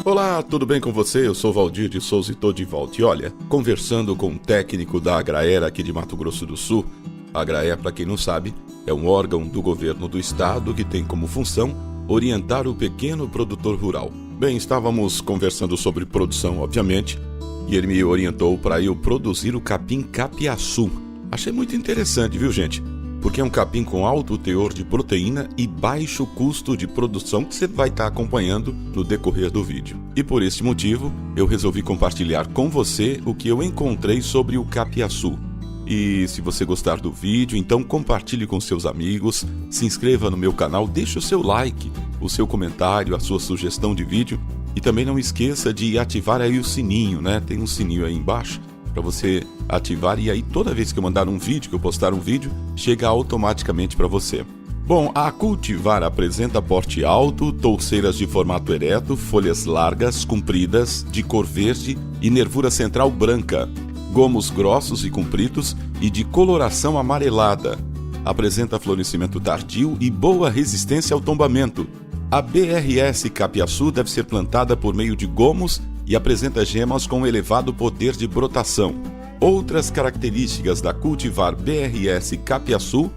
Olá, tudo bem com você? Eu sou Valdir de Souza e tô de volta. E olha, conversando com um técnico da Agraera aqui de Mato Grosso do Sul. A Agraera, para quem não sabe, é um órgão do governo do estado que tem como função orientar o pequeno produtor rural. Bem, estávamos conversando sobre produção, obviamente, e ele me orientou para eu produzir o capim capiaçu. Achei muito interessante, viu, gente? Porque é um capim com alto teor de proteína e baixo custo de produção que você vai estar acompanhando no decorrer do vídeo. E por este motivo, eu resolvi compartilhar com você o que eu encontrei sobre o capiaçu. E se você gostar do vídeo, então compartilhe com seus amigos, se inscreva no meu canal, deixe o seu like, o seu comentário, a sua sugestão de vídeo e também não esqueça de ativar aí o sininho, né? Tem um sininho aí embaixo para você ativar e aí toda vez que eu mandar um vídeo, que eu postar um vídeo, chega automaticamente para você. Bom, a cultivar apresenta porte alto, touceiras de formato ereto, folhas largas, compridas, de cor verde e nervura central branca, gomos grossos e compridos e de coloração amarelada. Apresenta florescimento tardio e boa resistência ao tombamento. A BRS capiaçu deve ser plantada por meio de gomos e apresenta gemas com elevado poder de brotação. Outras características da cultivar BRS capiaçu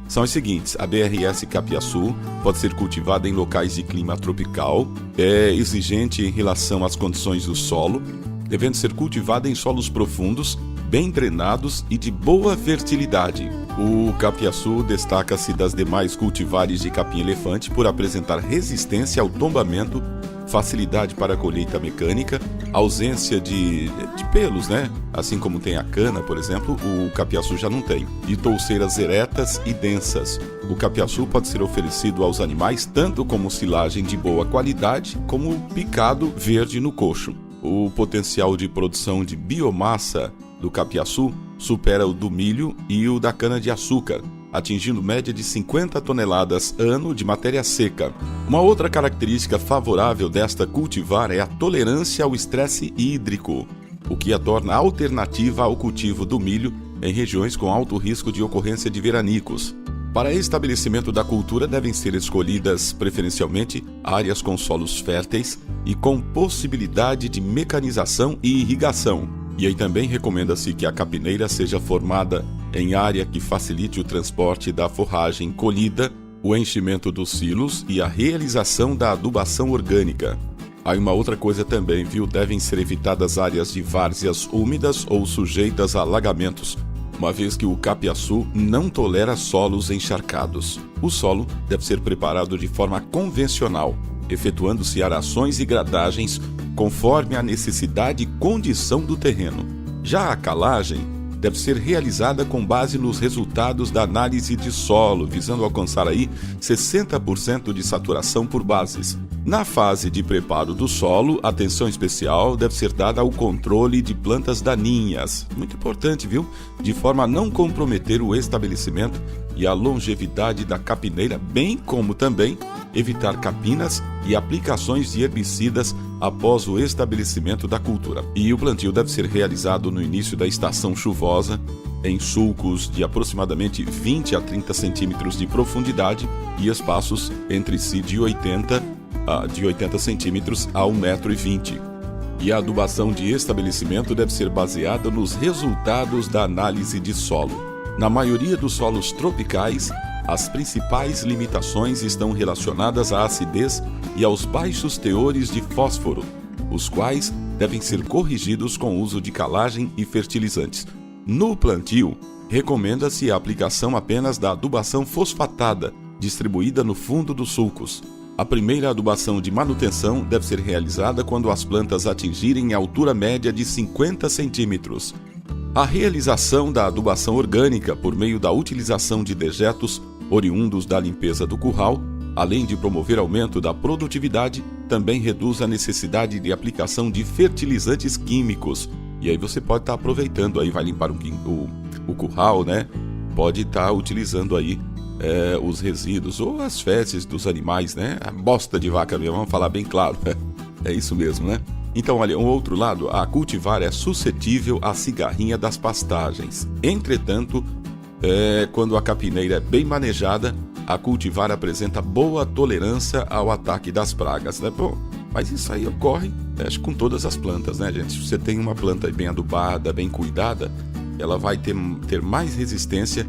são as seguintes: a BRS capiaçu pode ser cultivada em locais de clima tropical, é exigente em relação às condições do solo, devendo ser cultivada em solos profundos, bem drenados e de boa fertilidade. O capiaçu destaca-se das demais cultivares de capim-elefante por apresentar resistência ao tombamento, facilidade para a colheita mecânica, ausência de pelos, né? Assim como tem a cana, por exemplo, o capiaçu já não tem. E touceiras eretas e densas. O capiaçu pode ser oferecido aos animais tanto como silagem de boa qualidade, como picado verde no coxo. O potencial de produção de biomassa do capiaçu supera o do milho e o da cana-de-açúcar, atingindo média de 50 toneladas ano de matéria seca. Uma outra característica favorável desta cultivar é a tolerância ao estresse hídrico, o que a torna alternativa ao cultivo do milho em regiões com alto risco de ocorrência de veranicos. Para estabelecimento da cultura devem ser escolhidas preferencialmente áreas com solos férteis e com possibilidade de mecanização e irrigação. E aí também recomenda-se que a capineira seja formada em área que facilite o transporte da forragem colhida, o enchimento dos silos e a realização da adubação orgânica. Aí uma outra coisa também, viu? Devem ser evitadas áreas de várzeas úmidas ou sujeitas a alagamentos, uma vez que o capiaçu não tolera solos encharcados. O solo deve ser preparado de forma convencional, efetuando-se arações e gradagens conforme a necessidade e condição do terreno. Já a calagem deve ser realizada com base nos resultados da análise de solo, visando alcançar aí 60% de saturação por bases. Na fase de preparo do solo, atenção especial deve ser dada ao controle de plantas daninhas. Muito importante, viu? De forma a não comprometer o estabelecimento e a longevidade da capineira, bem como também evitar capinas e aplicações de herbicidas após o estabelecimento da cultura. E o plantio deve ser realizado no início da estação chuvosa, em sulcos de aproximadamente 20 a 30 centímetros de profundidade e espaços entre si de 80 centímetros a 1,20 m. E a adubação de estabelecimento deve ser baseada nos resultados da análise de solo. Na maioria dos solos tropicais, as principais limitações estão relacionadas à acidez e aos baixos teores de fósforo, os quais devem ser corrigidos com o uso de calagem e fertilizantes. No plantio, recomenda-se a aplicação apenas da adubação fosfatada, distribuída no fundo dos sulcos. A primeira adubação de manutenção deve ser realizada quando as plantas atingirem a altura média de 50 centímetros. A realização da adubação orgânica por meio da utilização de dejetos oriundos da limpeza do curral, além de promover aumento da produtividade, também reduz a necessidade de aplicação de fertilizantes químicos. E aí você pode estar aproveitando, aí vai limpar o curral, né? Pode estar utilizando aí os resíduos ou as fezes dos animais, né? A bosta de vaca mesmo, vamos falar bem claro. É isso mesmo, né? Então, olha, um outro lado, a cultivar é suscetível à cigarrinha das pastagens. Entretanto, quando a capineira é bem manejada, a cultivar apresenta boa tolerância ao ataque das pragas, né? Bom, Mas isso aí ocorre, acho, com todas as plantas, né, gente? Se você tem uma planta bem adubada, bem cuidada, ela vai ter mais resistência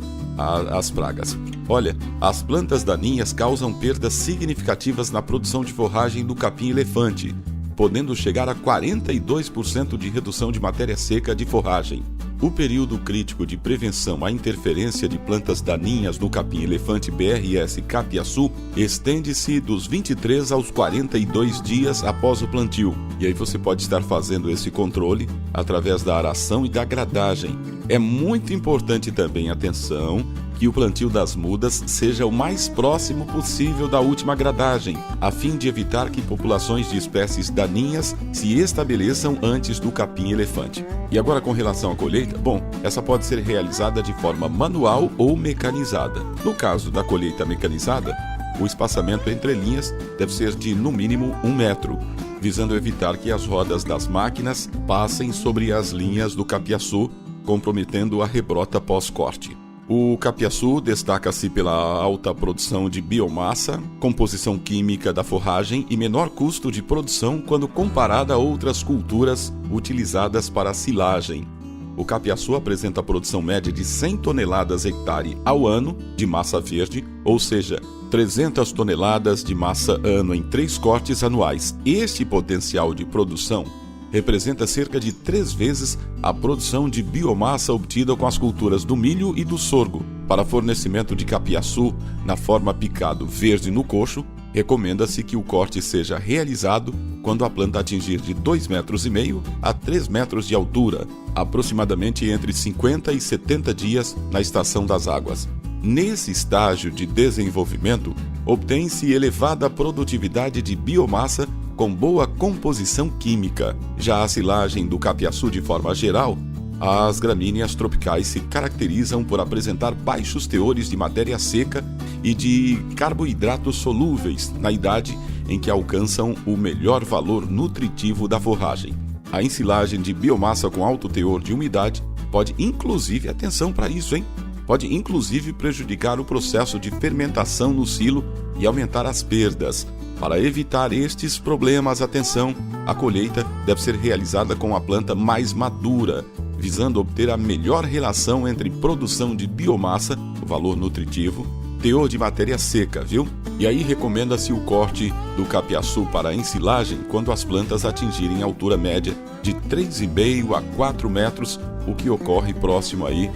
às pragas. Olha, as plantas daninhas causam perdas significativas na produção de forragem do capim-elefante, podendo chegar a 42% de redução de matéria seca de forragem. O período crítico de prevenção à interferência de plantas daninhas no capim-elefante BRS capiaçu estende-se dos 23 aos 42 dias após o plantio. E aí você pode estar fazendo esse controle através da aração e da gradagem. É muito importante também, atenção, que o plantio das mudas seja o mais próximo possível da última gradagem, a fim de evitar que populações de espécies daninhas se estabeleçam antes do capim-elefante. E agora, com relação à colheita, bom, essa pode ser realizada de forma manual ou mecanizada. No caso da colheita mecanizada, o espaçamento entre linhas deve ser de, no mínimo, 1 metro, visando evitar que as rodas das máquinas passem sobre as linhas do capiaçu, comprometendo a rebrota pós-corte. O capiaçu destaca-se pela alta produção de biomassa, composição química da forragem e menor custo de produção quando comparada a outras culturas utilizadas para silagem. O capiaçu apresenta produção média de 100 toneladas hectare ao ano de massa verde, ou seja, 300 toneladas de massa ano em 3 cortes anuais. Este potencial de produção representa cerca de 3 vezes a produção de biomassa obtida com as culturas do milho e do sorgo. Para fornecimento de capiaçu na forma picado verde no coxo, recomenda-se que o corte seja realizado quando a planta atingir de 2,5 metros a 3 metros de altura, aproximadamente entre 50 e 70 dias na estação das águas. Nesse estágio de desenvolvimento, obtém-se elevada produtividade de biomassa com boa composição química. Já a silagem do capiaçu de forma geral, as gramíneas tropicais se caracterizam por apresentar baixos teores de matéria seca e de carboidratos solúveis na idade em que alcançam o melhor valor nutritivo da forragem. A ensilagem de biomassa com alto teor de umidade pode inclusive, atenção para isso, pode inclusive prejudicar o processo de fermentação no silo e aumentar as perdas. Para evitar estes problemas, atenção, a colheita deve ser realizada com a planta mais madura, visando obter a melhor relação entre produção de biomassa, o valor nutritivo, teor de matéria seca, viu? E aí recomenda-se o corte do capiaçu para a ensilagem quando as plantas atingirem altura média de 3,5 a 4 metros, o que ocorre próximo aí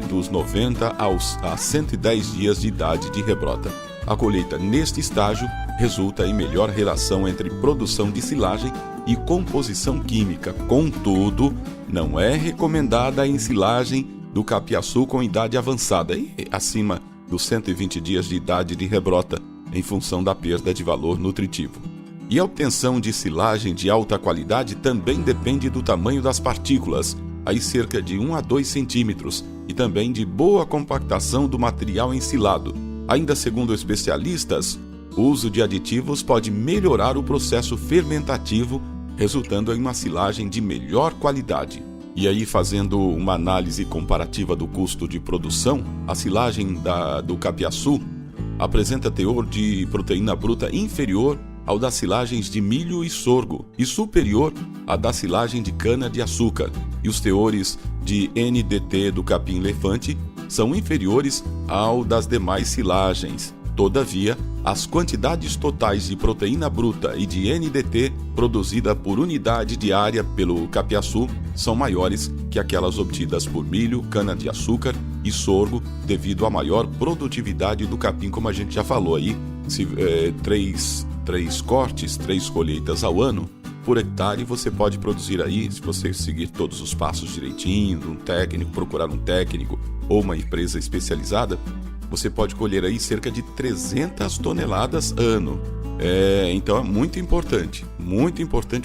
dos 90 a 110 dias de idade de rebrota. A colheita neste estágio resulta em melhor relação entre produção de silagem e composição química. Contudo, não é recomendada a ensilagem do capiaçu com idade avançada e acima dos 120 dias de idade de rebrota, em função da perda de valor nutritivo. E a obtenção de silagem de alta qualidade também depende do tamanho das partículas, aí cerca de 1 a 2 centímetros, e também de boa compactação do material ensilado. Ainda segundo especialistas, o uso de aditivos pode melhorar o processo fermentativo, resultando em uma silagem de melhor qualidade. E aí, fazendo uma análise comparativa do custo de produção, a silagem do capiaçu apresenta teor de proteína bruta inferior ao das silagens de milho e sorgo e superior à da silagem de cana-de-açúcar. E os teores de NDT do capim-elefante são inferiores ao das demais silagens. Todavia, as quantidades totais de proteína bruta e de NDT produzida por unidade diária pelo capiaçu são maiores que aquelas obtidas por milho, cana-de-açúcar e sorgo, devido à maior produtividade do capim, como a gente já falou aí, três cortes, 3 colheitas ao ano por hectare, você pode produzir aí, se você seguir todos os passos direitinho, procurar um técnico ou uma empresa especializada, você pode colher aí cerca de 300 toneladas ano. Então é muito importante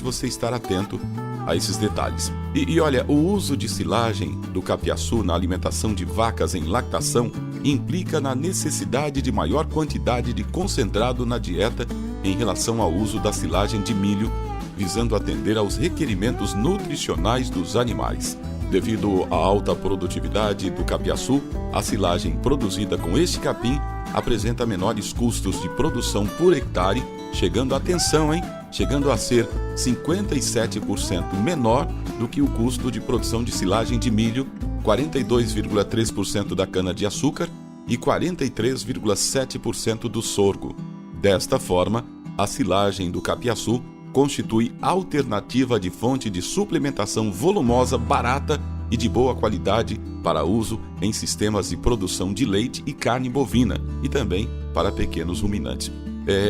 você estar atento a esses detalhes. E olha, o uso de silagem do capiaçu na alimentação de vacas em lactação implica na necessidade de maior quantidade de concentrado na dieta em relação ao uso da silagem de milho, visando atender aos requerimentos nutricionais dos animais. Devido à alta produtividade do capiaçu, a silagem produzida com este capim apresenta menores custos de produção por hectare, chegando, atenção, chegando a ser 57% menor do que o custo de produção de silagem de milho, 42,3% da cana-de-açúcar e 43,7% do sorgo. Desta forma, a silagem do capiaçu constitui alternativa de fonte de suplementação volumosa, barata e de boa qualidade para uso em sistemas de produção de leite e carne bovina e também para pequenos ruminantes.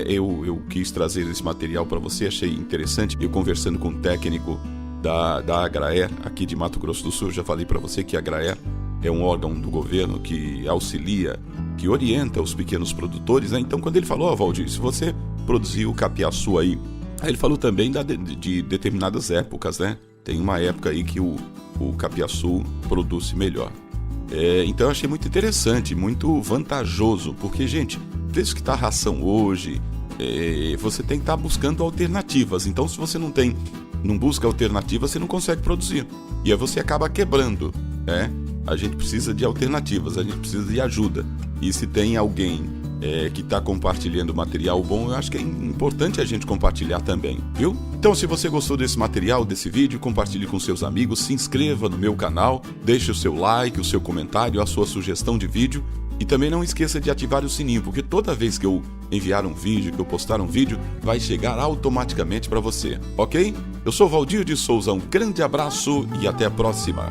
Eu quis trazer esse material para você, achei interessante. Eu conversando com um técnico da Agraer aqui de Mato Grosso do Sul, já falei para você que a Agraer é um órgão do governo que auxilia, que orienta os pequenos produtores, né? Então, quando ele falou, Valdir, se você produzir o capiaçu aí ele falou também de determinadas épocas, né? Tem uma época aí que o capiaçu produz melhor. Então eu achei muito interessante, muito vantajoso, porque, gente, desde que está a ração hoje, você tem que estar buscando alternativas. Então, se você não busca alternativas, você não consegue produzir. E aí você acaba quebrando, né? A gente precisa de alternativas, a gente precisa de ajuda. E se tem alguém que está compartilhando material bom, eu acho que é importante a gente compartilhar também, viu? Então, se você gostou desse material, desse vídeo, compartilhe com seus amigos, se inscreva no meu canal, deixe o seu like, o seu comentário, a sua sugestão de vídeo e também não esqueça de ativar o sininho, porque toda vez que eu enviar um vídeo, que eu postar um vídeo, vai chegar automaticamente para você, ok? Eu sou Valdir de Souza, um grande abraço e até a próxima!